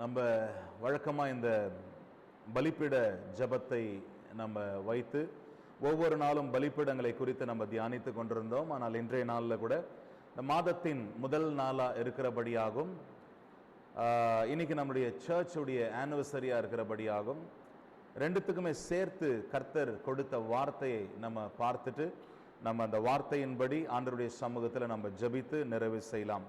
நம்ம வழக்கமாக இந்த பலிப்பிட ஜபத்தை நம்ம வைத்து ஒவ்வொரு நாளும் பலிப்பிடங்களை குறித்து நம்ம தியானித்து கொண்டிருந்தோம். ஆனால் இன்றைய நாளில் கூட இந்த மாதத்தின் முதல் நாளாக இருக்கிறபடியாகும், இன்னைக்கு நம்முடைய சர்ச்சுடைய ஆனிவர்சரியாக இருக்கிறபடியாகும், ரெண்டுத்துக்குமே சேர்த்து கர்த்தர் கொடுத்த வார்த்தையை நம்ம பார்த்துட்டு நம்ம அந்த வார்த்தையின்படி ஆண்டவருடைய சமூகத்தில் நம்ம ஜபித்து நிறைவு செய்யலாம்.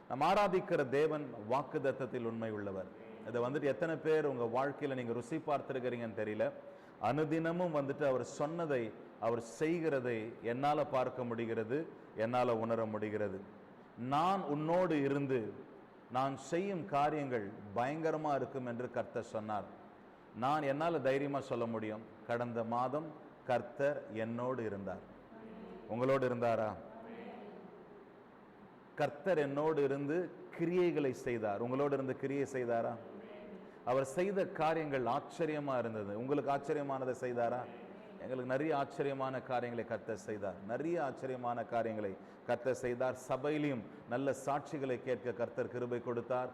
நம்ம ஆராதிக்கிற தேவன் வாக்குத்தத்தத்தில் உண்மை உள்ளவர். இதை வந்துட்டு எத்தனை பேர் உங்கள் வாழ்க்கையில் நீங்கள் ருசி பார்த்துருக்கிறீங்கன்னு தெரியல. அனுதினமும் வந்துட்டு அவர் சொன்னதை, அவர் செய்கிறதை என்னால் பார்க்க முடிகிறது, என்னால் உணர முடிகிறது. நான் உன்னோடு இருந்து நான் செய்யும் காரியங்கள் பயங்கரமாக இருக்கும் என்று கர்த்தர் சொன்னார். நான் என்னால் தைரியமாக சொல்ல முடியும், கடந்த மாதம் கர்த்தர் என்னோடு இருந்தார். உங்களோடு இருந்தாரா? கர்த்தர் என்னோடு இருந்து கிரியைகளை செய்தார். உங்களோடு இருந்து கிரியை செய்தாரா? அவர் செய்த காரியங்கள் ஆச்சரியமா இருந்தது. உங்களுக்கு ஆச்சரியமானதை செய்தாரா? எங்களுக்கு நிறைய ஆச்சரியமான காரியங்களை கர்த்தர் செய்தார். நிறைய ஆச்சரியமான காரியங்களை கர்த்தர் செய்தார். சபையிலையும் நல்ல சாட்சிகளை கேட்க கர்த்தர் கிருபை கொடுத்தார்.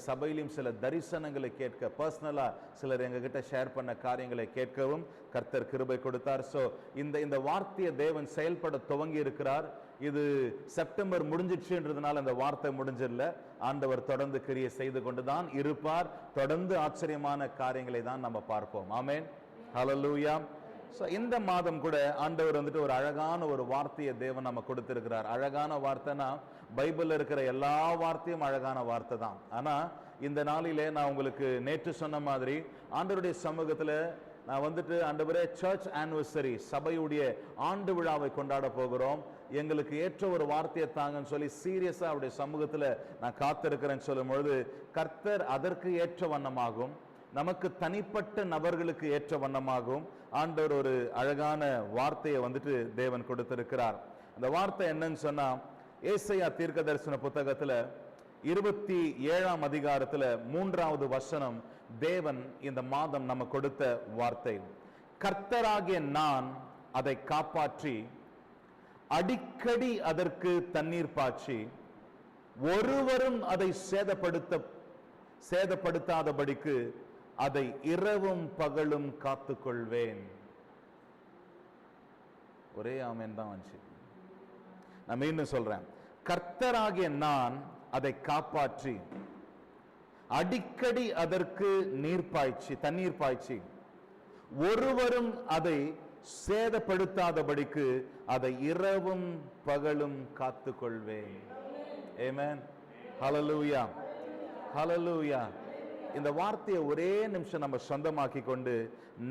சபையிலையும் சில தரிசனங்களை கேட்க, பர்சனலா சிலர் எங்ககிட்ட ஷேர் பண்ண காரியங்களை கேட்கவும் கர்த்தர் கிருபை கொடுத்தார். ஸோ இந்த வார்த்தையை தேவன் செயல்பட துவங்கி இருக்கிறார். இது செப்டம்பர் முடிஞ்சிடுச்சுன்றதுனால அந்த வார்த்தை முடிஞ்சிடல. ஆண்டவர் தொடர்ந்து கிரியை செய்து கொண்டுதான் இருப்பார். தொடர்ந்து ஆச்சரியமான காரியங்களை தான் நம்ம பார்ப்போம். ஆமென், ஹல்லேலூயா. ஸோ இந்த மாதம் கூட ஆண்டவர் வந்துட்டு ஒரு அழகான ஒரு வார்த்தையை தேவன் நம்ம கொடுத்திருக்கிறார். அழகான வார்த்தைனா பைபிள்ல இருக்கிற எல்லா வார்த்தையும் அழகான வார்த்தை தான். ஆனால் இந்த நாளிலே நான் உங்களுக்கு நேற்று சொன்ன மாதிரி ஆண்டவருடைய சமூகத்தில் நான் வந்துட்டு, ஆண்டவரே, சர்ச் ஆனிவர்சரி, சபையுடைய ஆண்டு விழாவை கொண்டாட போகிறோம், எங்களுக்கு ஏற்ற ஒரு வார்த்தையை தாங்கன்னு சொல்லி சீரியஸாக அவருடைய சமூகத்தில் நான் காத்திருக்கிறேன்னு சொல்லும் பொழுது கர்த்தர் அதற்கு ஏற்ற வண்ணமாகும், நமக்கு தனிப்பட்ட நபர்களுக்கு ஏற்ற வண்ணமாகும் ஆண்டவர் ஒரு அழகான வார்த்தையை வந்துட்டு தேவன் கொடுத்திருக்கிறார். அந்த வார்த்தை என்னன்னு சொன்னா, ஏசாயா தீர்க்கதரிசன புத்தகத்துல 27ஆம் அதிகாரத்துல 3வது வசனம் தேவன் இந்த மாதம் நம்ம கொடுத்த வார்த்தை. கர்த்தராகிய நான் அதை காப்பாற்றி அடிக்கடி அதற்கு தண்ணீர் பாய்ச்சி ஒருவரும் அதை சேதப்படுத்தாதபடிக்கு அதை இரவும் பகலும் காத்துக்கொள்வேன். ஒரே ஆமென் தான் வந்துச்சு. நான் மீண்டும் சொல்றேன், கர்த்தராகிய நான் அதை காப்பாற்றி அடிக்கடி அதற்கு தண்ணீர் பாய்ச்சி ஒருவரும் அதை சேதப்படுத்தாதபடிக்கு அதை இரவும் பகலும் காத்துக்கொள்வேன். ஆமென், ஹல்லேலூயா, ஹல்லேலூயா. இந்த வார்த்தையை ஒரே நிமிஷம் நம்ம சொந்தமாக்கி கொண்டு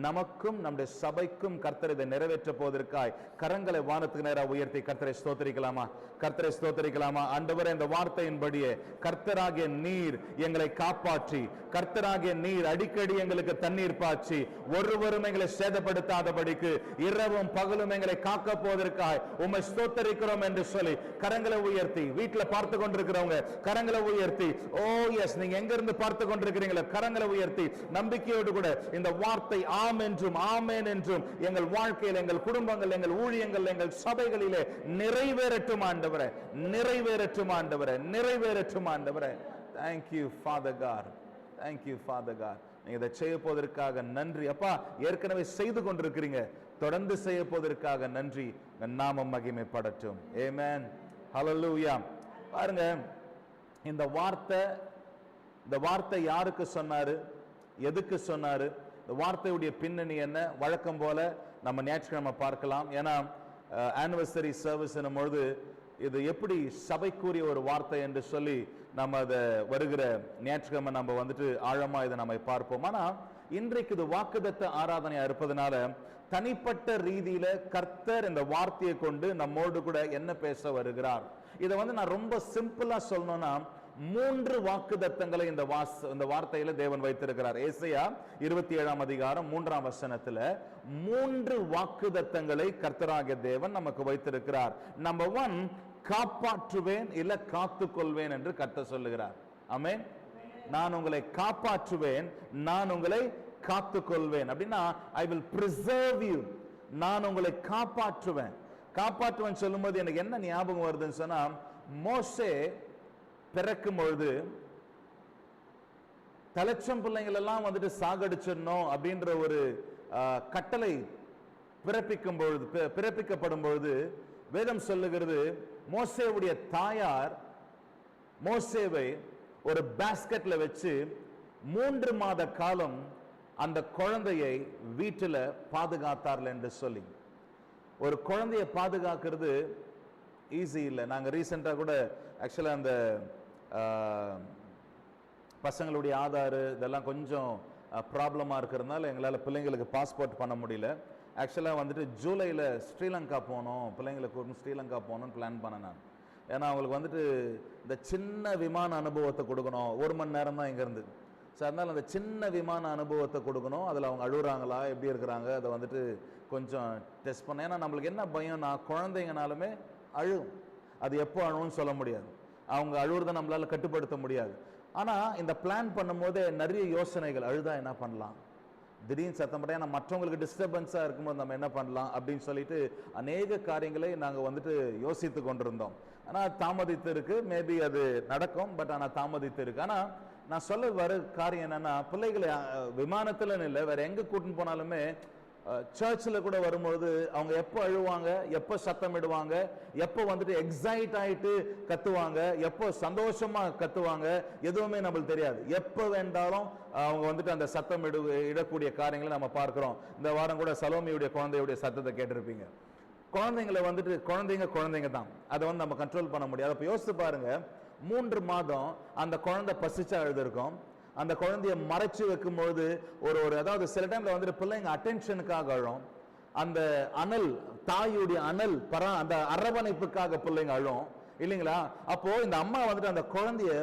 நமக்கும் நம்முடைய சபைக்கும் கர்த்தர் இதை நிறைவேற்ற போவதற்காய் கரங்களை வானத்துக்கு நேராக உயர்த்தி கர்த்தரை ஸ்தோத்திரிக்கலாமா? கர்த்தரை ஸ்தோத்திரிக்கலாமா? ஆண்டவரே, இந்த வார்த்தையின்படியே கர்த்தராகிய நீர் எங்களை காப்பாற்றி, கர்த்தராகிய நீர் அடிக்கடி எங்களுக்கு தண்ணீர் பாய்ச்சி ஒருவரும் எங்களை சேதப்படுத்தாதபடிக்கு இரவும் பகலும் எங்களை காக்க போவதற்காய் உம்மை ஸ்தோத்திரிக்கிறோம் என்று சொல்லி கரங்களை உயர்த்தி, வீட்டில் பார்த்து கொண்டிருக்கிறவங்க கரங்களை உயர்த்தி, ஓ எஸ், நீங்க எங்க இருந்து பார்த்து கொண்டிருக்கிறீங்க கரங்களை உயர்த்தி நம்பிக்கையோடு கூட இந்த வார்த்தை ஆம் என்றும் ஆமென் என்றும் எங்கள் வாழ்க்கையில், எங்கள் குடும்பங்கள், எங்கள் ஊழியங்கள், எங்கள் சபைகளிலே நிறைவேறட்டும் ஆண்டவரே, நிறைவேறட்டும் ஆண்டவரே, நிறைவேறட்டும் ஆண்டவரே. Thank you Father God, thank you Father God. நீங்க இதை செய்ய போவதற்காக நன்றி அப்பா. ஏற்கனவே செய்து கொண்டிருக்கிறீங்க, தொடர்ந்து செய்ய போவதற்காக நன்றி. நாமம் மகிமைப்படட்டும். ஆமென், ஹல்லேலூயா. பாருங்க, இந்த வார்த்தை யாருக்கு சொன்னாரு, எதுக்கு சொன்னாரு, இந்த வார்த்தையுடைய பின்னணி என்ன? வழக்கம் போல நம்ம ஞாயிற்றுக்கிழமை பார்க்கலாம். ஏன்னா ஆனிவர்சரி சர்வீஸ் என்னும் பொழுது இது எப்படி சபைக்குரிய ஒரு வார்த்தை என்று சொல்லி நம்ம அதை வருகிற ஞாயிற்றுக்கிழமை நம்ம வந்துட்டு ஆழமா இதை நம்ம பார்ப்போம். ஆனா இன்றைக்கு இது வாக்குத்தத்த ஆராதனையா இருப்பதனால தனிப்பட்ட ரீதியில கர்த்தர் இந்த வார்த்தையை கொண்டு நம்மோடு கூட என்ன பேச வருகிறார், இதை நான் ரொம்ப சிம்பிளா சொல்லணும்னா 3 வாக்குத்தத்தங்களை இந்த வார்த்தையில தேவன் வைத்திருக்கிறார். ஏசாயா 27ஆம் அதிகாரம் 3ஆம் வசனத்துல 3 வாக்குத்தத்தங்களை கர்த்தராகிய தேவன் நமக்கு வைத்திருக்கிறார். நம்பர் 1, காப்பாற்றுவேன் இல்ல காத்துக்கொள்வேன் என்று கர்த்தர் சொல்லுகிறார். ஆமென். நான் உங்களை காப்பாற்றுவேன், நான் உங்களை காத்துக்கொள்வேன். அப்படின்னா ஐ வில் பிரிசர்வ் யூ, நான் உங்களை காப்பாற்றுவேன் சொல்லும்போது எனக்கு என்ன ஞாபகம் வருதுன்னு சொன்னா, மோசே பிறக்கும் பொழுது தலைச்சம் பிள்ளைங்கள் எல்லாம் வந்துட்டு சாகடிச்சிடணும் அப்படின்ற ஒரு கட்டளை பிறப்பிக்கப்படும் பொழுது வேதம் சொல்லுகிறது, மோசேவுடைய தாயார் மோசேவை ஒரு பாஸ்கெட்ல வச்சு 3 மாத காலம் அந்த குழந்தையை வீட்டில் பாதுகாத்தார்கள் என்று சொல்லி. ஒரு குழந்தையை பாதுகாக்கிறது ஈஸி இல்லை. நாங்கள் ரீசெண்டாக கூட ஆக்சுவலாக அந்த பசங்களுடைய ஆதார் இதெல்லாம் கொஞ்சம் ப்ராப்ளமாக இருக்கிறதுனால எங்களால் பிள்ளைங்களுக்கு பாஸ்போர்ட் பண்ண முடியல. ஆக்சுவலாக வந்துட்டு ஜூலையில் ஸ்ரீலங்கா போகணும், பிள்ளைங்களுக்கு ஸ்ரீலங்கா போகணும்னு பிளான் பண்ணேன் நான். ஏன்னா அவங்களுக்கு வந்துட்டு இந்த சின்ன விமான அனுபவத்தை கொடுக்கணும். 1 மணி நேரம் தான் இங்கேருந்து. ஸோ அதனால் அந்த சின்ன விமான அனுபவத்தை கொடுக்கணும். அதில் அவங்க அழுகுறாங்களா, எப்படி இருக்கிறாங்க, அதை வந்துட்டு கொஞ்சம் டெஸ்ட் பண்ண. ஏன்னா நம்மளுக்கு என்ன பயம்னா, குழந்தைங்கனாலுமே அழுகும். அது எப்போ அழுவுன்னு சொல்ல முடியாது. அவங்க அழுகுறதை நம்மளால் கட்டுப்படுத்த முடியாது. ஆனால் இந்த பிளான் பண்ணும்போது நிறைய யோசனைகள், அழுதா என்ன பண்ணலாம், திடீர்னு சத்தம் போட்டா ஏன்னா மற்றவங்களுக்கு டிஸ்டர்பன்ஸாக இருக்கும்போது நம்ம என்ன பண்ணலாம் அப்படின்னு சொல்லிட்டு அநேக காரியங்களை நாங்கள் வந்துட்டு யோசித்து கொண்டிருந்தோம். ஆனால் தாமதித்து இருக்கு. மேபி அது நடக்கும், பட் ஆனால் தாமதித்து இருக்கு. ஆனால் நான் சொல்ல வர காரியம் என்னன்னா, பிள்ளைகளை விமானத்துலன்னு இல்லை, வேற எங்கே கூட்டின்னு போனாலுமே சர்ச்சில் கூட வரும்பொழுது அவங்க எப்போ அழுவாங்க, எப்போ சத்தமிடுவாங்க, எப்போ வந்துட்டு எக்ஸைட் ஆகிட்டு கத்துவாங்க, எப்போ சந்தோஷமா கத்துவாங்க, எதுவுமே நம்மளுக்கு தெரியாது. எப்போ வேண்டாலும் அவங்க வந்துட்டு அந்த சத்தம் இடக்கூடிய காரியங்களை நம்ம பார்க்கிறோம். இந்த வாரம் கூட சலோமியுடைய குழந்தையுடைய சத்தத்தை கேட்டிருப்பீங்க. குழந்தைங்களை வந்துட்டு குழந்தைங்க தான், அதை வந்து நம்ம கண்ட்ரோல் பண்ண முடியாது. அப்போ யோசித்து பாருங்க, 3 மாதம் அந்த குழந்தை பசிச்சா அழுதுருக்கும். அந்த குழந்தைய மறைச்சு வைக்கும்போது அதாவது சில டைம்ல வந்துட்டு பிள்ளைங்க அட்டென்ஷனுக்காக அழும். அந்த அனல், தாயுடைய அனல் அந்த அரவணைப்புக்காக பிள்ளைங்க அழும் இல்லைங்களா? அப்போ இந்த அம்மா வந்துட்டு அந்த குழந்தைய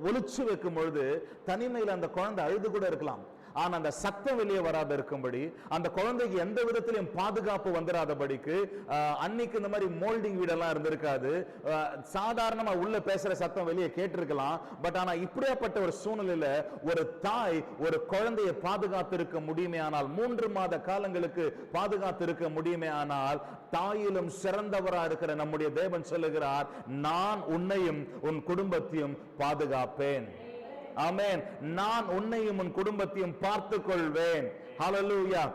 ஒளிச்சு வைக்கும் பொழுது தனிமையில அந்த குழந்தை அழுது கூட இருக்கலாம். ஆனா அந்த சத்தம் வெளியே வராத இருக்கும்படி, அந்த குழந்தைக்கு எந்த விதத்திலையும் பாதுகாப்பு வந்துடாதபடிக்கு, அன்னைக்கு இந்த மாதிரி மோல்டிங் வீடெல்லாம் இருந்திருக்காது. சாதாரணமா உள்ள பேசுற சத்தம் வெளியே கேட்டிருக்கலாம். பட் ஆனா இப்படியாப்பட்ட ஒரு சூழ்நிலையில ஒரு தாய் ஒரு குழந்தையை பாதுகாத்து இருக்க முடியுமே ஆனால், 3 மாத காலங்களுக்கு பாதுகாத்து இருக்க முடியுமே ஆனால், தாயிலும் சிறந்தவரா இருக்கிற நம்முடைய தேவன் சொல்லுகிறார், நான் உன்னையும் உன் குடும்பத்தையும் பாதுகாப்பேன். ஆமென். நான் உன்னையும் உன் குடும்பத்தையும் பார்த்துக் கொள்வேன். ஹல்லேலூயா,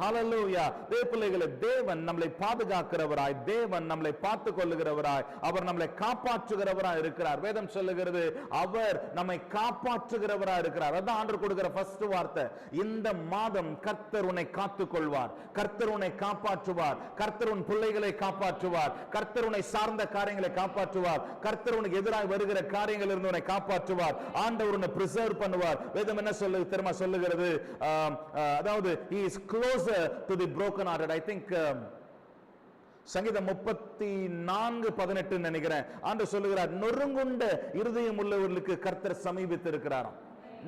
ஹல்லேலூயா. பிள்ளைகளே, தேவன் நம்மளை பாதுகாக்கிறவராய், தேவன் நம்மளை பார்த்துக் கொள்ளுகிறவராய், அவர் நம்மளை காப்பாற்றுகிறவராய் இருக்கிறார். வேதம் சொல்லுகிறது, அவர் நம்மை காப்பாற்றுகிறவராய் இருக்கிறார். அதான் ஆண்டவர் கொடுக்கிற ஃபர்ஸ்ட் வார்த்தை. இந்த மாதம் கர்த்தர் உன்னை காத்துக் கொள்வார், கர்த்தர் உன்னை காப்பாற்றுவார், கர்த்தர் உன் பிள்ளைகளை காப்பாற்றுவார், கர்த்தர் உன்னை சார்ந்த காரியங்களை காப்பாற்றுவார், கர்த்தர் உனக்கு எதிராக வருகிற காரியங்கள் இருந்து உன்னை காப்பாற்றுவார். ஆண்டவர் உன்னை பிரிசர்வ் பண்ணுவார். வேதம் என்ன தெரியுமா சொல்லுகிறது? அதாவது he is closer to the broken hearted. I think சங்கீதம் 34:18 நினைக்கிறேன். ஆண்டவர் சொல்லுகிறார், நொறுங்குண்ட இருதயம் உள்ளவர்களுக்கு கர்த்தர் சமீபித்து இருக்கிறாராம்.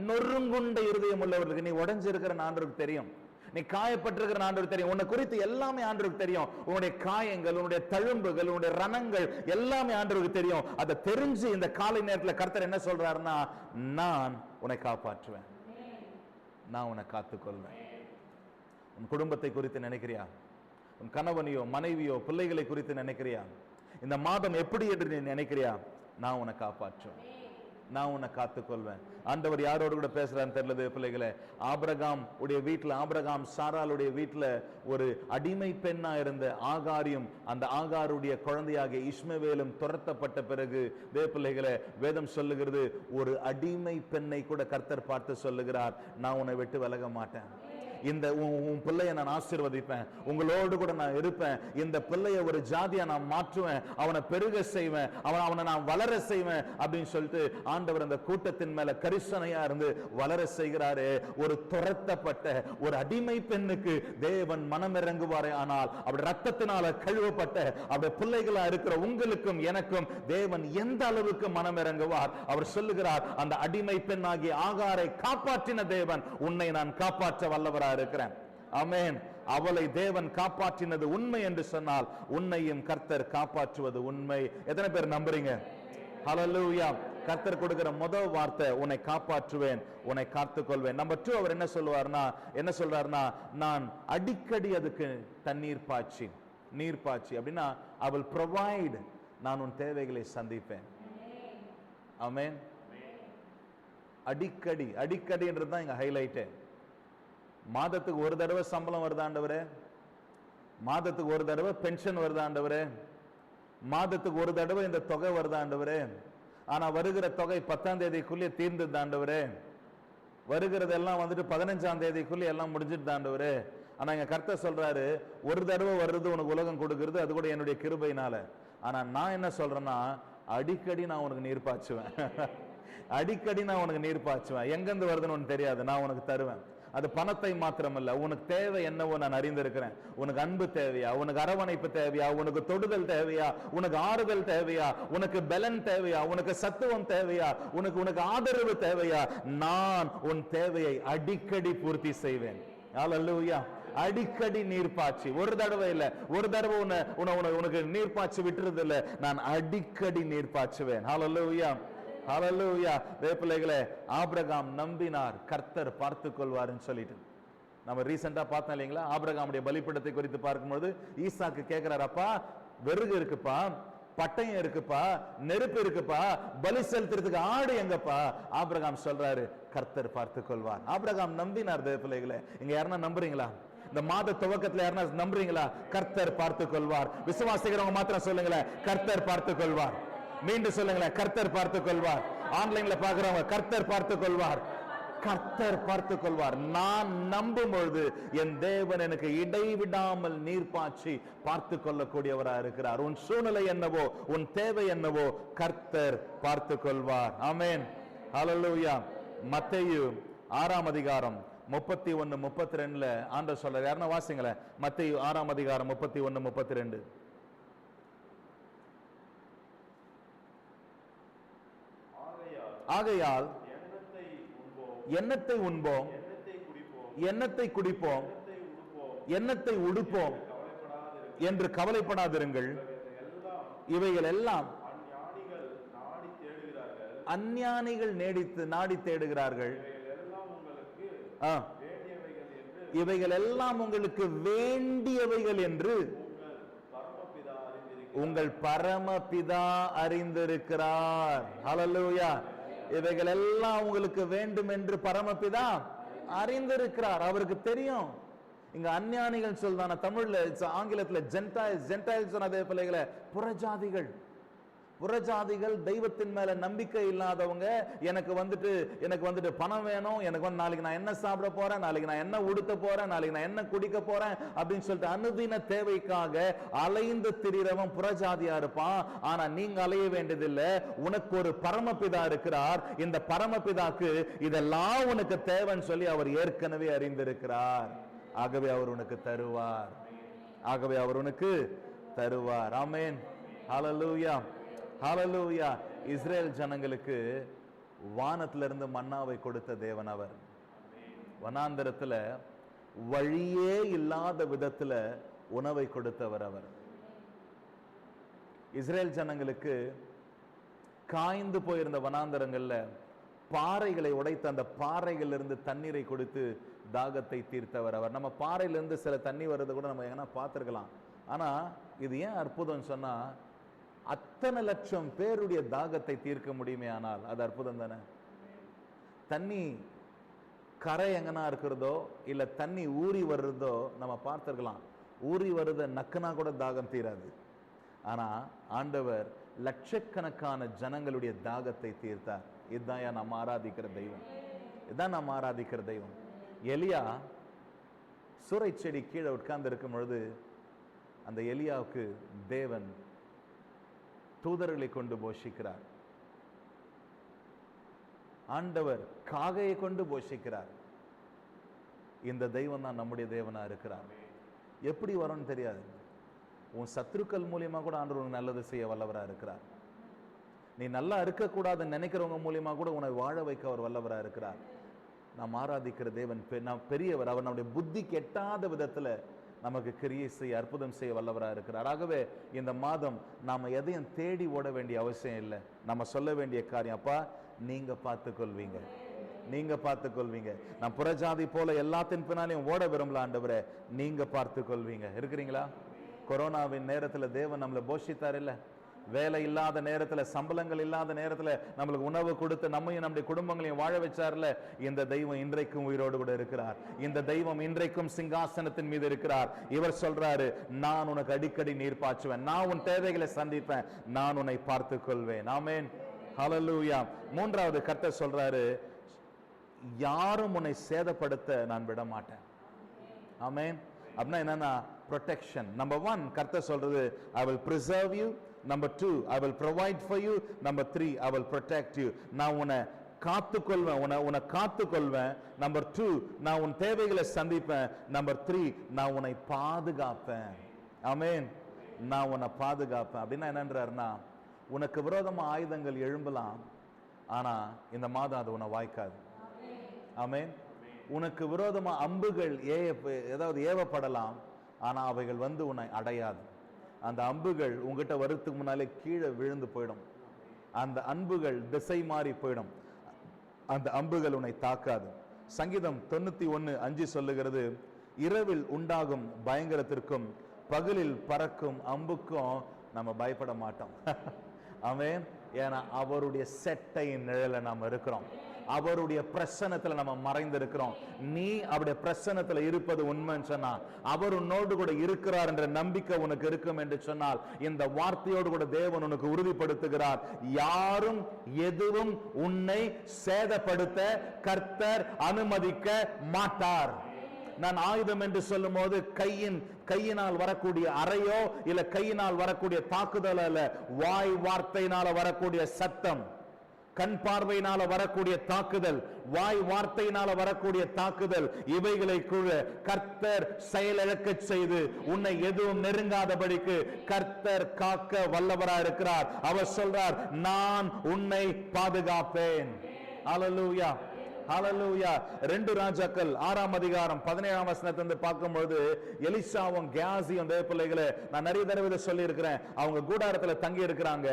நொறுங்குண்ட இருதயம் உள்ளவர்களுக்கு, நீ உடைஞ்சிருக்கிற ஆண்டவருக்கு தெரியும், நீ காயப்பட்டிருக்கிற ஆண்டவருக்கு தெரியும், உன்னை குறித்து எல்லாமே ஆண்டவருக்கு தெரியும். உன்னுடைய காயங்கள், உன்னுடைய தழும்புகள், உன்னுடைய ரணங்கள் எல்லாமே ஆண்டவருக்கு தெரியும். அதை தெரிஞ்சு இந்த காலை நேரத்தில் கர்த்தர் என்ன சொல்றாருன்னா, நான் உன்னை காப்பாற்றுவேன், நான் உன்னை காத்துக்கொள்வேன். உன் குடும்பத்தை குறித்து நினைக்கிறியா? உன் கணவனையோ மனைவியோ பிள்ளைகளை குறித்து நினைக்கிறியா? இந்த மாதம் எப்படி என்று நீ நினைக்கிறியா? நான் உன்னை காப்பாற்றுவேன், நான் உன்னை காத்துக்கொள்வேன். ஆண்டவர் யாரோடு கூட பேசுறான்னு தெரியல பிள்ளைகளே. ஆபிரகாம் உடைய வீட்டில், ஆபிரகாம் சாராளுடைய வீட்டில் ஒரு அடிமை பெண்ணா இருந்த ஆகாரியும் அந்த ஆகாருடைய குழந்தையாக இஸ்மவேலும் துரத்தப்பட்ட பிறகு பிள்ளைகளே, வேதம் சொல்லுகிறது, ஒரு அடிமை பெண்ணை கூட கர்த்தர் பார்த்து சொல்லுகிறார், நான் உன்னை விட்டு விலக மாட்டேன், இந்த உன் பிள்ளையை நான் ஆசீர்வதிப்பேன், உங்களோடு கூட நான் இருப்பேன், இந்த பிள்ளையை ஒரு ஜாதியா நான் மாற்றுவேன், அவனை பெருக செய்வேன், அவனை நான் வளர செய்வேன் அப்படின்னு சொல்லிட்டு ஆண்டவர் அந்த கூட்டத்தின் மேல கரிசனையா இருந்து வளர செய்கிறாரு. ஒரு துரத்தப்பட்ட ஒரு அடிமை பெண்ணுக்கு தேவன் மனம் இறங்குவாரே ஆனால், அப்படி ரத்தத்தினால கழுவப்பட்ட அப்படி பிள்ளைகளா இருக்கிற உங்களுக்கும் எனக்கும் தேவன் எந்த அளவுக்கு மனம் இறங்குவார்? அவர் சொல்லுகிறார், அந்த அடிமை பெண் ஆகிய ஆகாரை காப்பாற்றின தேவன் உன்னை நான் காப்பாற்ற வல்லவரா இருக்கிறேன். ஆமென். அவளை தேவன் காப்பாற்றினது உண்மை என்று சொன்னால், உன்னையும் கர்த்தர் காப்பாற்றுவது உண்மை. எத்தனை பேர் நம்புறீங்க? ஹல்லேலூயா. கர்த்தர் கொடுக்கிற முதல் வார்த்தை, உன்னை காப்பாற்றுவேன், உன்னை காத்துக்கொள்வேன். நம்பர் 2, அவர் என்ன சொல்றாருன்னா, நான் அடிக்கடி அதுக்கு தண்ணீர் பாய்ச்சி, நீர் பாய்ச்சி, அப்படின்னா I will provide, நான் உன் தேவைகளை சந்திப்பேன். ஆமென். அடிக்கடி, அடிக்கடின்றது தான் இங்க ஹைலைட்டு. மாதத்துக்கு ஒரு தடவை சம்பளம் வருதாண்டவரே, மாதத்துக்கு ஒரு தடவை பென்ஷன் வருதாண்டவரே, மாதத்துக்கு ஒரு தடவை இந்த தொகை வருதாண்டவரே, ஆனா வருகிற தொகை 10ஆம் தேதிக்குள்ளே தீர்ந்துதாண்டவரே, வருகிறதெல்லாம் வந்துட்டு 15ஆம் தேதிக்குள்ளே எல்லாம் முடிஞ்சிட்டு தாண்டவரே. ஆனா எங்க கர்த்தர் சொல்றாரு, ஒரு தடவை வர்றது உனக்கு உலகம் கொடுக்கிறது, அது கூட என்னுடைய கிருபையினால. ஆனா நான் என்ன சொல்றேன்னா, அடிக்கடி நான் உனக்கு நீர் பாய்ச்சுவேன். அடிக்கடி நான் உனக்கு நீர் பாய்ச்சுவேன். எங்கிருந்து வருதுன்னு உனக்கு தெரியாது, நான் உனக்கு தருவேன். அது பணத்தை மாத்திரமல்ல, உனக்கு தேவை என்னவோ நான் அறிந்திருக்கிறேன். உனக்கு அன்பு தேவையா, உனக்கு அரவணைப்பு தேவையா, உனக்கு தொடுதல் தேவையா, உனக்கு ஆறுதல் தேவையா, உனக்கு பலன் தேவையா, உனக்கு சத்துவம் தேவையா, உனக்கு ஆதரவு தேவையா, நான் உன் தேவையை அடிக்கடி பூர்த்தி செய்வேன். ஹல்லேலூயா. அடிக்கடி நீர் பாய்ச்சி, ஒரு தடவை இல்ல, ஒரு தடவை உனக்கு நீர் பாய்ச்சி விட்டுறது இல்ல, நான் அடிக்கடி நீர் பாய்ச்சுவேன். ஹல்லேலூயா, ஹல்லேலூயா. பிள்ளைகளே, ஆபிரகாம் நம்பினார், கர்த்தர் பார்த்து கொள்வார்னு சொல்லிட்டு நம்ம ரீசெண்டா பார்த்தோம் இல்லைங்களா? ஆபிரகாமுடைய பலிபீடத்தை குறித்து பார்க்கும்போது ஈசாக்கு கேட்கிறார், அப்பா வெறுகு இருக்குப்பா, பட்டயம் இருக்குப்பா, நெருப்பு இருக்குப்பா, பலி செலுத்துறதுக்கு ஆடு எங்கப்பா? ஆபிரகாம் சொல்றாரு, கர்த்தர் பார்த்து கொள்வார். ஆபிரகாம் நம்பினார். பிள்ளைகளே, இங்க யாருன்னா நம்புறீங்களா? இந்த மாத துவக்கத்துல யாருன்னா நம்புறீங்களா? கர்த்தர் பார்த்து கொள்வார். விசுவாசிக்கிறவங்க மாத்திரம் சொல்லுங்களேன், கர்த்தர் பார்த்து கொள்வார். மீண்டும் சொல்லுங்களேன், கர்த்தர் பார்த்து கொள்வார். ஆன்லைன்ல பாக்குறவங்க, கர்த்தர் பார்த்து கொள்வார், கர்த்தர் பார்த்து கொள்வார். நான் நம்பும் பொழுது என் தேவன் எனக்கு இடைவிடாமல் நீர் பாய்ச்சி பார்த்து கொள்ளக்கூடியவரா இருக்கிறார். உன் சூழ்நிலை என்னவோ, உன் தேவை என்னவோ, கர்த்தர் பார்த்து கொள்வார். ஆமென், ஹல்லேலூயா. மத்தேயு 6ஆம் அதிகாரம் 31, 32 ஆண்டவர் சொல்றார். யாருன்னா வாசிங்களேன், மத்தேயு 6ஆம் அதிகாரம் 31, 32. ஆகையால் எண்ணத்தை உண்போம், எண்ணத்தை குடிப்போம், எண்ணத்தை உடுப்போம் என்று கவலைப்படாதிருங்கள். இவைகள் எல்லாம் அஞ்ஞானிகள் நாடி தேடுகிறார்கள். இவைகள் எல்லாம் உங்களுக்கு வேண்டியவைகள் என்று உங்கள் பரமபிதா அறிந்திருக்கிறார். ஹல்லேலூயா. இவைகள் எல்லாம் உங்களுக்கு வேண்டும் என்று பரமபிதா அறிந்திருக்கிறார். அவருக்கு தெரியும். இங்க அஞ்ஞானிகள் சொல்றான, தமிழ்ல ஆங்கிலத்துல ஜென்டைல்ஸ் சொன்னதே பிள்ளைகளை, புறஜாதிகள். புறஜாதிகள் தெய்வத்தின் மேல நம்பிக்கை இல்லாதவங்க. எனக்கு வந்துட்டு பணம் வேணும், எனக்கு நாளைக்கு நான் என்ன சாப்பிட போறேன், நாளைக்கு நான் என்ன உடுத்த போறேன், நாளைக்கு நான் என்ன குடிக்க போறேன் அப்படின்னு சொல்லிட்டு அனுதின தேவைக்காக அலைந்து திரிறவன் புறஜாதியா இருப்பான். ஆனா நீங்க அலைய வேண்டியதில்லை, உனக்கு ஒரு பரமபிதா இருக்கிறார். இந்த பரமபிதாக்கு இதெல்லாம் உனக்கு தேவைன்னு சொல்லி அவர் ஏற்கனவே அறிந்திருக்கிறார். ஆகவே அவர் உனக்கு தருவார். ஆகவே அவர் உனக்கு தருவார். ஆமென், ஹல்லேலூயா, ஹல்லேலூயா. இஸ்ரேல் ஜனங்களுக்கு வானத்திலிருந்து மன்னாவை கொடுத்த தேவன் அவர். வனாந்தரத்துல வழியே இல்லாத விதத்துல உணவை கொடுத்தவர் அவர். இஸ்ரேல் ஜனங்களுக்கு காய்ந்து போயிருந்த வனாந்தரங்கள்ல பாறைகளை உடைத்து அந்த பாறைகள் இருந்து தண்ணீரை கொடுத்து தாகத்தை தீர்த்தவர் அவர். நம்ம பாறையிலிருந்து சில தண்ணி வர்றது கூட நம்ம எங்கன்னா பார்த்திருக்கலாம். ஆனா இது ஏன் அற்புதம் சொன்னா, அத்தனை லட்சம் பேருடைய தாகத்தை தீர்க்க முடியுமே ஆனால் அது அற்புதம் தானே. தண்ணி கரை எங்கன்னா இருக்கிறதோ இல்ல தண்ணி ஊறி வர்றதோ நம்ம பார்த்திருக்கலாம். ஊறி வருத நக்குனா கூட தாகம் தீராது. ஆனா ஆண்டவர் லட்சக்கணக்கான ஜனங்களுடைய தாகத்தை தீர்த்தார். இதுதான் நாம் ஆராதிக்கிற தெய்வம். இதுதான் நாம் ஆராதிக்கிற தெய்வம். எலியா சூறை செடி கீழே உட்கார்ந்து இருக்கும் பொழுது அந்த எலியாவுக்கு தேவன் தூதர்களை கொண்டு போஷிக்கிறார். ஆண்டவர் காகையை கொண்டு போஷிக்கிறார். இந்த தெய்வம் தான் நம்முடைய தேவனா இருக்கிறார். எப்படி வரும்னு தெரியாது. உன் சத்துருக்கள் மூலியமா கூட ஆண்டவர் நல்லது செய்ய வல்லவரா இருக்கிறார். நீ நல்லா இருக்கக்கூடாதுன்னு நினைக்கிறவங்க மூலியமா கூட உன்னை வாழ வைக்க அவர் வல்லவரா இருக்கிறார். நாம் ஆராதிக்கிற தேவன் பெரியவர். அவர் நம்முடைய புத்திக்கு எட்டாத விதத்துல நமக்கு கிரியை செய்ய, அற்புதம் செய்ய வல்லவரா இருக்கிறார். ஆகவே இந்த மாதம் நாம எதையும் தேடி ஓட வேண்டிய அவசியம் இல்லை. நம்ம சொல்ல வேண்டிய காரியம், அப்பா நீங்க பார்த்துக்கொள்வீங்க, நீங்க பார்த்துக்கொள்வீங்க. நான் புறஜாதி போல எல்லாத்தின் பின்னாலையும் ஓட விரும்பல ஆண்டவரே, நீங்க பார்த்துக்கொள்வீங்க. இருக்கிறீங்களா? கொரோனாவின் நேரத்துல தேவன் நம்மளை போஷித்தார் இல்ல, வேலை இல்லாத நேரத்துல, சம்பளங்கள் இல்லாத நேரத்துல நம்மளுக்கு உணவு கொடுத்து நம்மையும் நம்முடைய குடும்பங்களையும் வாழ வச்சார்ல, இந்த தெய்வம் இன்றைக்கும் உயிரோடு கூட இருக்கிறார். இந்த தெய்வம் இன்றைக்கும் சிங்காசனத்தின் மீது இருக்கிறார். இவர் சொல்றாரு, நான் உனக்கு அடிக்கடி நீர் பாய்ச்சுவேன், நான் உன் தேவைகளை சந்திப்பேன், நான் உன்னை பார்த்துக் கொள்வேன். ஆமென், ஹல்லேலூயா. மூன்றாவது கர்த்தர் சொல்றாரு, யாரும் உன்னை சேதப்படுத்த நான் விட மாட்டேன். ஆமென். அப்படின்னா என்னன்னா ப்ரொடெக்ஷன். நம்பர் 1 கர்த்தர் சொல்றது, I will preserve you. Number 2, I will provide for you. Number 3, I will protect you. நான் உன்னை காத்துக்கொள்வேன், உன்னை காத்துக்கொள்வேன். நம்பர் 2, நான் உன் தேவைகளை சந்திப்பேன். நம்பர் 3, நான் உன்னை பாதுகாப்பேன். ஆமென். நான் உன்னை பாதுகாப்பேன். அப்படின்னா என்னன்றாருன்னா, உனக்கு விரோதமா ஆயுதங்கள் எழும்பலாம், ஆனா இந்த மாதம் அது உன்னை வாய்க்காது. ஆமென். உனக்கு விரோதமா அம்புகள் ஏதாவது ஏவப்படலாம், ஆனா அவைகள் வந்து உன்னை அடையாது. அந்த அம்புகள் உங்ககிட்ட வரத்துக்கு முன்னாலே கீழே விழுந்து போயிடும். அந்த அம்புகள் திசை மாறி போயிடும். அந்த அம்புகள் உன்னை தாக்காது. சங்கீதம் 91:5 சொல்லுகிறது, இரவில் உண்டாகும் பயங்கரத்திற்கும் பகலில் பறக்கும் அம்புக்கும் நம்ம பயப்பட மாட்டோம். ஆமென். ஏன்னா அவருடைய செட்டையின் நிழல நாம இருக்கிறோம், அவருடைய பிரசன்னத்துல நம்ம மறைந்து இருக்கிறோம். நீ அவருடைய பிரசன்னத்துல இருப்பது உண்மைன்னு சொன்னா, அவர் உன்னோடு கூட இருக்கிறார் என்ற நம்பிக்கை உனக்கு இருக்கும் என்று சொன்னால், இந்த வார்த்தையோடு கூட தேவன் உனக்கு உறுதிப்படுத்துகிறார், யாரும் எதுவும் உன்னை சேதப்படுத்த கர்த்தர் அனுமதிக்க மாட்டார். நான் ஆயுதம் என்று சொல்லும் போது கையினால் வரக்கூடிய அறையோ இல்ல கையினால் வரக்கூடிய தாக்குதல் அல்ல, வாய் வார்த்தையினால வரக்கூடிய சத்தம், கண் பார்வையினால வரக்கூடிய தாக்குதல், வாய் வார்த்தையினால வரக்கூடிய தாக்குதல், இவைகளை கூட கர்த்தர் செயலிழக்க செய்து உன்னை எதுவும் நெருங்காதபடிக்கு கர்த்தர் காக்க வல்லவரா இருக்கிறார். அவர் சொல்றார், நான் உன்னை பாதுகாப்பேன். ஹல்லேலூயா, ஹல்லேலூயா. 2 ராஜாக்கள் 6ஆம் அதிகாரம் 17ஆம் வசனத்திலிருந்து பார்க்கும்போது, எலிசாவும் கியாசியும் தேவப்பிள்ளைகளே, நான் நிறைய தடவை இதை சொல்லி இருக்கிறேன், அவங்க கூடாரத்துல தங்கி இருக்கிறாங்க.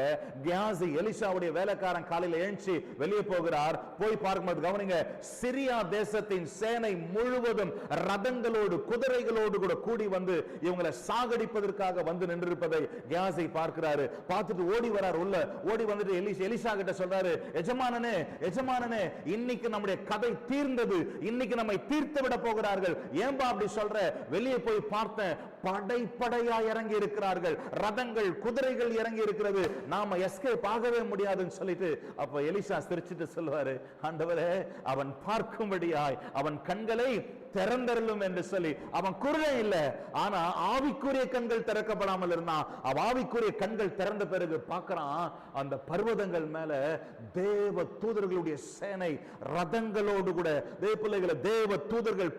கியாசி எலிசாவுடைய வேலைக்காரன் காலையில எழுந்து வெளியே போகிறார். போய் பார்க்கும்போது கவனிங்க, சிரியா தேசத்தின் சேனை முழுவதும் ரதங்களோடு குதிரைகளோடு கூட கூடி வந்து இவங்களை சாகடிப்பதற்காக வந்து நின்றிருப்பதை கியாசி பார்க்கிறாரு. பார்த்துட்டு ஓடி வரார். உள்ள ஓடி வந்துட்டு எலிசா கிட்ட சொல்றாரு, எஜமானனே எஜமானனே, இன்னைக்கு நம்முடைய கதை தீர்ந்தது, இன்னைக்கு நம்மை தீர்த்து விட போகிறார்கள். ஏன்பா அப்படி சொல்ற? வெளியே போய் பார்த்தேன், படைப்படையா இறங்கி இருக்கிறார்கள், ரதங்கள் குதிரைகள் இறங்கி இருக்கிறது, நாம எஸ்கேப் ஆகவே முடியாதுன்னு சொல்லிட்டு, அப்ப எலிசா சிரிச்சிட்டு சொல்வாரு, ஆண்டவரே, அவன் பார்க்கும்படியாய் அவன் கண்களை திறந்தருளும் என்று சொல்லி. அவன் குருடே இல்ல, ஆனா ஆவிக்குரிய கண்கள் திறக்கப்படாமல் இருந்தான். அவன் ஆவிக்குரிய கண்கள் திறந்த பிறகு பார்க்கிறான், அந்த பர்வதங்கள் மேல தேவ தூதர்களுடைய சேனை ரதங்களோடு கூட, தேவ தேவ தூதர்கள்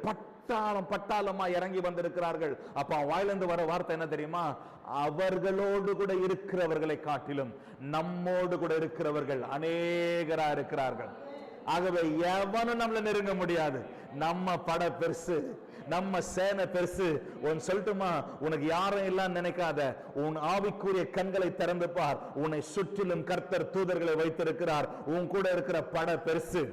பட்டாளமா இறங்கி வந்திருக்கிறார்கள். அப்ப வாயிலிருந்து வர வார்த்தை என்ன தெரியுமா? அவர்களோடு கூட இருக்கிறவர்களை காட்டிலும் நம்மோடு கூட இருக்கிறவர்கள் அநேகரா இருக்கிறார்கள். ஆகவே எவனும் நம்மள நெருங்க முடியாது. நம்ம பட பெருசு, நம்ம சேனை பெருசு. உன் சொல்லட்டுமா, உனக்கு யாரும் இல்லன்னு நினைக்காத, உன் ஆவிக்குரிய கண்களை திறந்து பார். உன்னை சுற்றிலும் கர்த்தர் தூதர்களை வைத்திருக்கிறார். உன் கூட இருக்கிற பட பெருசு.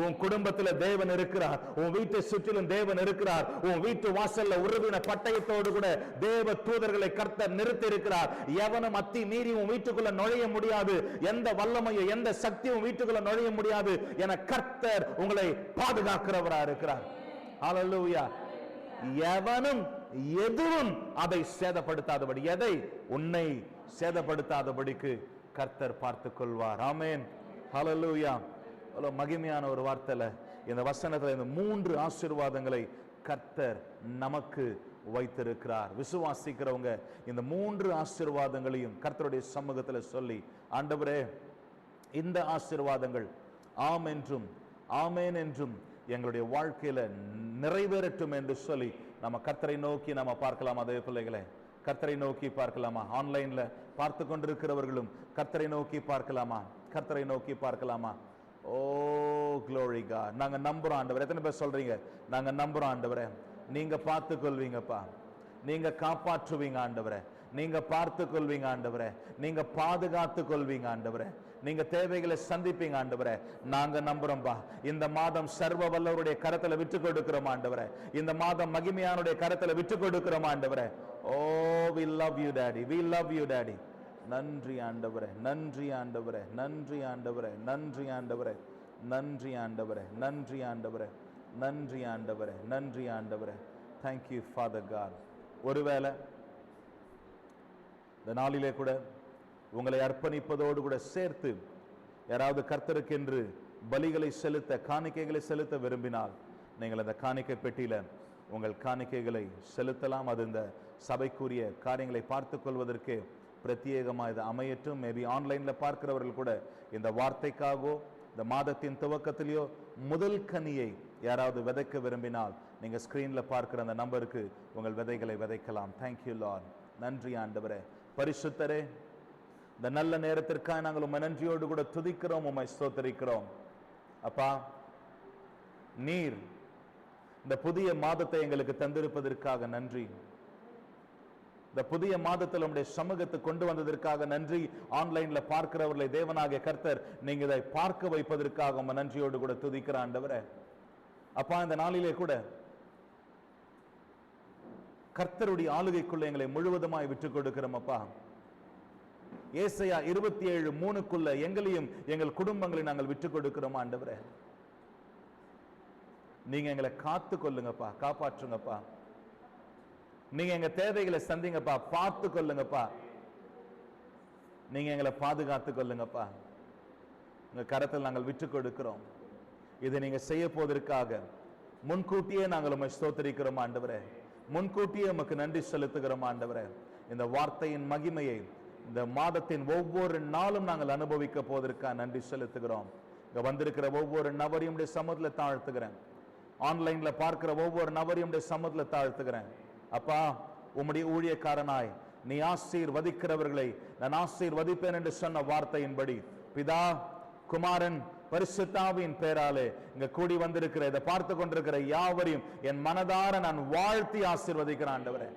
உன் குடும்பத்துல தேவன் இருக்கிறார், உன் வீட்டை சுற்றிலும் தேவன் இருக்கிறார், உன் வீட்டு வாசல்ல உறவின பட்டயத்தோடு கூட தேவ தூதர்களை கர்த்தர் நிறுத்தி இருக்கிறார். எவனும் அத்தி மீறி உன் வீட்டுக்குள்ள நுழைய முடியாது, எந்த வல்லமையும் எந்த சக்தியும் வீட்டுக்குள்ள நுழைய முடியாது என கர்த்தர் உங்களை பாதுகாக்கிறவரா இருக்கிறார். ஹல்லேலூயா. எவனும் எதுவும் அதை சேதப்படுத்தாதபடி, எதை உன்னை சேதப்படுத்தாதபடிக்கு கர்த்தர் பார்த்துக் கொள்வார். ஆமென், ஹல்லேலூயா. மகிமையான ஒரு வார்த்தையில இந்த வசனத்துல இந்த 3 ஆசீர்வாதங்களை கர்த்தர் நமக்கு வைத்திருக்கிறார். விசுவாசிக்கிறவங்க இந்த 3 ஆசீர்வாதங்களையும் கர்த்தருடைய சமூகத்துல சொல்லி, ஆண்டவரே, இந்த ஆசீர்வாதங்கள் ஆம் என்றும் ஆமேன் என்றும் எங்களுடைய வாழ்க்கையில நிறைவேறட்டும் என்று சொல்லி நம்ம கர்த்தரை நோக்கி நம்ம பார்க்கலாம். அதே பிள்ளைகளை கர்த்தரை நோக்கி பார்க்கலாமா? ஆன்லைன்ல பார்த்து கொண்டிருக்கிறவர்களும் கர்த்தரை நோக்கி பார்க்கலாமா? கர்த்தரை நோக்கி பார்க்கலாமா? ஓ glory God. நாங்க நம்புறோம் ஆண்டவரே. எத்தனை பேர் சொல்றீங்க? நாங்க நம்புறோம் ஆண்டவரே, நீங்க பார்த்து கொள்வீங்கப்பா, நீங்க காப்பாற்றுவீங்க ஆண்டவரே, நீங்க பார்த்து கொள்வீங்க ஆண்டவரே, நீங்க பாதுகாத்து கொள்வீங்க ஆண்டவரே, நீங்க தேவைகளை சந்திப்பீங்க ஆண்டவரே. நாங்க நம்புறோம்பா. இந்த மாதம் சர்வ வல்லவருடைய கரத்துல விட்டு கொடுக்கிறோம் ஆண்டவரே. இந்த மாதம் மகிமையானுடைய கரத்துல விட்டு கொடுக்கிறோம் ஆண்டவரே. ஓ we love you daddy, we love you daddy. நன்றி ஆண்டவரே, நன்றி ஆண்டவரே, நன்றி ஆண்டவரே, நன்றி ஆண்டவரே, நன்றி ஆண்டவரே, நன்றி ஆண்டவரே, நன்றி ஆண்டவரே, நன்றி ஆண்டவரே. Thank you father God. ஒருவேளை இந்த நாளிலே கூட உங்களை அர்ப்பணிப்பதோடு கூட சேர்த்து யாராவது கர்த்தருக்கென்று பலிகளை செலுத்த, காணிக்கைகளை செலுத்த விரும்பினால் நீங்கள் அந்த காணிக்கை பெட்டியில உங்கள் காணிக்கைகளை செலுத்தலாம். அது இந்த சபைக்குரிய காரியங்களை பார்த்து கொள்வதற்கு பிரத்யேகமாக இது அமையட்டும். மேபி ஆன்லைன்ல பார்க்கிறவர்கள் கூட இந்த வார்த்தைக்காகவோ இந்த மாதத்தின் துவக்கத்திலேயோ முதல் கனியை யாராவது விதைக்க விரும்பினால் நீங்க ஸ்கிரீன்ல பார்க்கிற அந்த நம்பருக்கு உங்கள் விதைகளை விதைக்கலாம். Thank you Lord. நன்றி ஆண்டவரே. பரிசுத்தரே, இந்த நல்ல நேரத்திற்காக நாங்கள் உம்மை நன்றியோடு கூட துதிக்கிறோம், உம்மை ஸ்தோத்திரிக்கிறோம். அப்பா, நீர் இந்த புதிய மாதத்தை எங்களுக்கு தந்திருப்பதற்காக நன்றி. இந்த புதிய மாதத்தில் உம்முடைய சமூகத்தை கொண்டு வந்ததற்காக நன்றி. ஆன்லைன்ல பார்க்கிறவர்களை தேவனாகிய கர்த்தர் நீங்க இதை பார்க்க வைப்பதற்காக உம்மை நன்றியோடு கூட துதிக்கிற ஆண்டவரே. அப்பா, இந்த நாளிலே கூட கர்த்தருடைய ஆளுகைக்குள்ள எங்களை முழுவதுமாய் விட்டுக் கொடுக்கிறோம். அப்பா, ஏசாயா 27:3 எங்களையும் எங்கள் குடும்பங்களை நாங்கள் விட்டுக் கொடுக்கிறோம் ஆண்டவரே. நீங்க எங்களை காத்து கொள்ளுங்கப்பா, காப்பாற்றுங்கப்பா. நீங்க எங்க தேவைகளை சந்திங்கப்பா, பார்த்து கொள்ளுங்கப்பா. நீங்க எங்களை பாதுகாத்து கொள்ளுங்கப்பா. உங்க கரத்தில் நாங்கள் விட்டுக் கொடுக்கிறோம். இதை நீங்க செய்ய போவதற்காக முன்கூட்டியே நாங்கள் உம்மை ஸ்தோத்திரிக்கிறோம் ஆண்டவரே. முன்கூட்டியே உமக்கு நன்றி செலுத்துகிறோம் ஆண்டவரே. இந்த வார்த்தையின் மகிமையை இந்த மாதத்தின் ஒவ்வொரு நாளும் நாங்கள் அனுபவிக்க போவதற்காக நன்றி செலுத்துகிறோம். இங்க வந்திருக்கிற ஒவ்வொரு நபரையும் சமூகத்துல தாழ்த்துகிறேன். ஆன்லைன்ல பார்க்கிற ஒவ்வொரு நபரையும் சமூகத்துல தாழ்த்துகிறேன். அப்பா, உம்முடைய ஊழியக்காரனாய் நீ ஆசீர்வதிக்கிறவர்களை நான் ஆசீர்வதிப்பேன் என்று சொன்ன வார்த்தையின்படி பிதா, குமாரன், பரிசுத்தாவின் பேராலே இங்க கூடி வந்திருக்கிற இதை பார்த்து கொண்டிருக்கிற யாவரையும் என் மனதார நான் வாழ்த்தி ஆசீர்வதிக்கிறேன் ஆண்டவரே.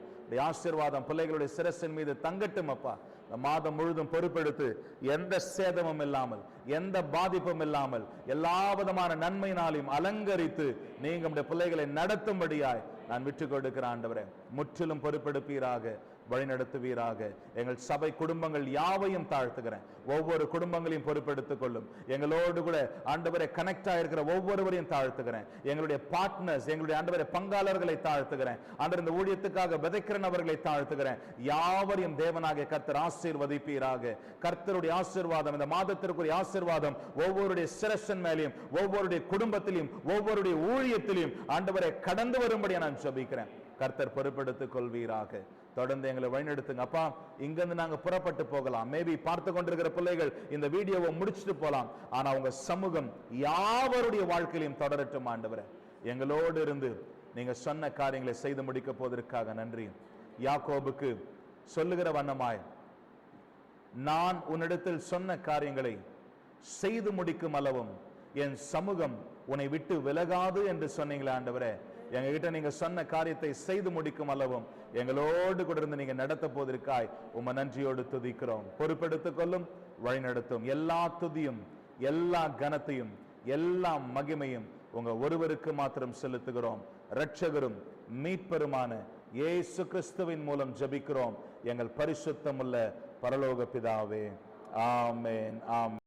ஆசீர்வாதம் பிள்ளைகளுடைய சிரசின் மீது தங்கட்டும் அப்பா. இந்த மாதம் முழுதும் பொறுப்பெடுத்து எந்த சேதமும் இல்லாமல், எந்த பாதிப்பும் இல்லாமல், எல்லா விதமான நன்மையினாலையும் அலங்கரித்து நீங்க நம்முடைய பிள்ளைகளை நடத்தும்படியாய் நான் விட்டுக் கொடுக்கிற ஆண்டவரே. முற்றிலும் பொறுப்பெடுப்பீராக, வழிநடத்துவீராக. எங்கள் சபை குடும்பங்கள் யாவையும் தாழ்த்துகிறேன். ஒவ்வொரு குடும்பங்களையும் பொறுப்பெடுத்துக் கொள்ளும். எங்களோடு கூட ஆண்டவரை கனெக்ட் ஆயிருக்கிற ஒவ்வொருவரையும் தாழ்த்துகிறேன். எங்களுடைய பார்ட்னர்ஸ், எங்களுடைய ஆண்டவரை பங்காளர்களை தாழ்த்துகிறேன். ஆண்டவர் இந்த ஊழியத்துக்காக விதைக்கிறவர்களை தாழ்த்துகிறேன். யாவரையும் தேவனாகிய கர்த்தர் ஆசீர்வதிப்பீராக. கர்த்தருடைய ஆசீர்வாதம், இந்த மாதத்திற்குரிய ஆசீர்வாதம் ஒவ்வொருடைய சிரசன் மேலையும், ஒவ்வொருடைய குடும்பத்திலையும், ஒவ்வொருடைய ஊழியத்திலையும் ஆண்டவரை கடந்து வரும்படி நான் ஜெபிக்கிறேன். கர்த்தர் பொறுப்பெடுத்துக் கொள்வீராக. தொடர்ந்து எங்களை வழிநடத்துங்க அப்பா. இங்கிருந்து நாங்க புறப்பட்டு போகலாம். மேபி பார்த்து கொண்டிருக்கிற பிள்ளைகள் இந்த வீடியோவை முடிச்சுட்டு போலாம். ஆனா உங்க சமூகம் யாவருடைய வாழ்க்கையிலும் தொடரட்டும் ஆண்டவரே. எங்களோடு இருந்து நீங்க சொன்ன காரியங்களை செய்து முடிக்க போவதற்காக நன்றி. யாக்கோபுக்கு சொல்லுகிற வண்ணமாய் நான் உன்னிடத்தில் சொன்ன காரியங்களை செய்து முடிக்கும் அளவும் என் சமூகம் உன்னை விட்டு விலகாது என்று சொன்னீங்களே ஆண்டவரே. எங்ககிட்ட நீங்க சொன்ன காரியத்தை செய்து முடிக்கும் அளவும் எங்களோடு கூட இருந்து நீங்க நடத்த போவதற்காய் உம்மை நன்றியோடு துதிக்கிறோம். பொறுப்பெடுத்துக் கொள்ளும், வழிநடத்தும். எல்லா துதியும், எல்லா கனத்தையும், எல்லா மகிமையும் உங்க ஒருவருக்கு மாத்திரம் செலுத்துகிறோம். இரட்சகரும் மீட்பெருமான இயேசு கிறிஸ்துவின் மூலம் ஜெபிக்கிறோம் எங்கள் பரிசுத்தமுள்ள பரலோக பிதாவே. ஆமென், ஆமென்.